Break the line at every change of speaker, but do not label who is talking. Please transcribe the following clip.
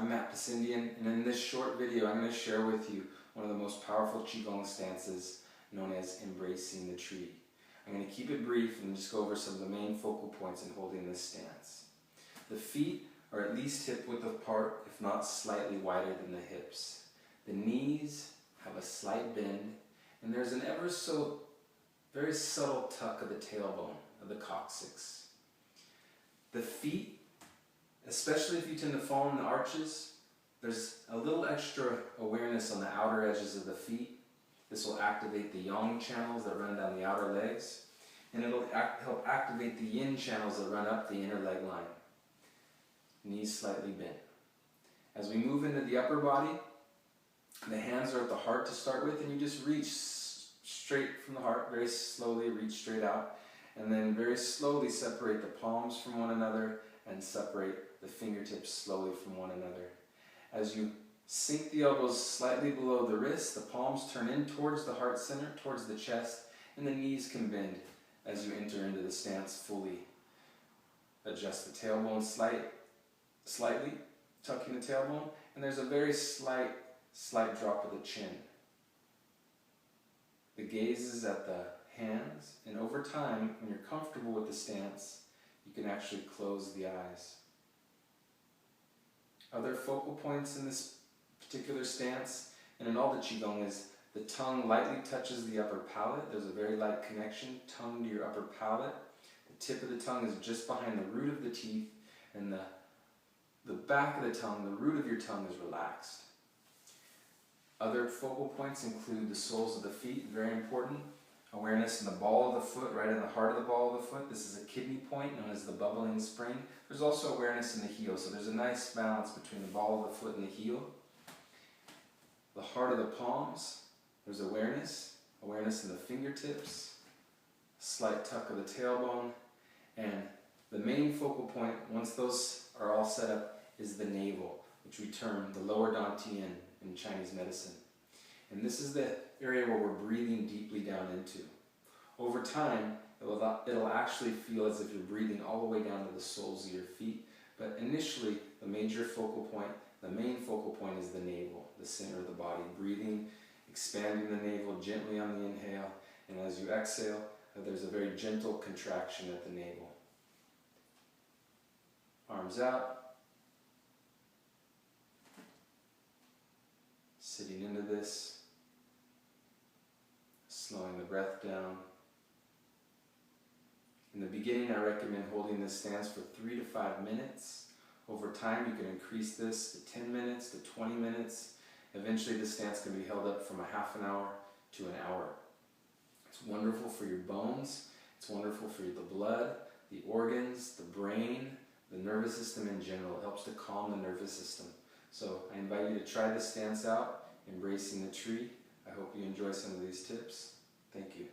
I'm Pesendian, and in this short video I'm going to share with you one of the most powerful Qigong stances known as embracing the tree. I'm going to keep it brief and just go over some of the main focal points in holding this stance. The feet are at least hip width apart, if not slightly wider than the hips. The knees have a slight bend, and there's an ever so very subtle tuck of the tailbone of the coccyx. The feet, especially if you tend to fall in the arches, there's a little extra awareness on the outer edges of the feet. This will activate the yang channels that run down the outer legs, and it'll help activate the yin channels that run up the inner leg line. Knees slightly bent. As we move into the upper body, the hands are at the heart to start with, and you just reach straight from the heart, very slowly reach straight out, and then very slowly separate the palms from one another and separate the fingertips slowly from one another. As you sink the elbows slightly below the wrist, the palms turn in towards the heart center, towards the chest, and the knees can bend as you enter into the stance fully. Adjust the tailbone slightly, tucking the tailbone, and there's a very slight drop of the chin. The gaze is at the hands, and over time, when you're comfortable with the stance, you can actually close the eyes. Other focal points in this particular stance, and in all the Qigong, is the tongue lightly touches the upper palate. There's a very light connection, tongue to your upper palate. The tip of the tongue is just behind the root of the teeth, and the back of the tongue, the root of your tongue, is relaxed. Other focal points include the soles of the feet, very important. Awareness in the ball of the foot, right in the heart of the ball of the foot. This is a kidney point known as the bubbling spring. There's also awareness in the heel, so there's a nice balance between the ball of the foot and the heel. The heart of the palms, there's awareness in the fingertips, slight tuck of the tailbone, and the main focal point, once those are all set up, is the navel, which we term the lower dantian in Chinese medicine. And this is the area where we're breathing deeply down into. Over time, it'll actually feel as if you're breathing all the way down to the soles of your feet. But initially, the main focal point is the navel, the center of the body. Breathing, expanding the navel gently on the inhale, and as you exhale, there's a very gentle contraction at the navel. Arms out. Sitting into this. Slowing the breath down. In the beginning, I recommend holding this stance for 3 to 5 minutes. Over time, you can increase this to 10 minutes, to 20 minutes. Eventually, this stance can be held up from a half an hour to an hour. It's wonderful for your bones. It's wonderful for the blood, the organs, the brain, the nervous system in general. It helps to calm the nervous system. So I invite you to try this stance out, embracing the tree. I hope you enjoy some of these tips. Thank you.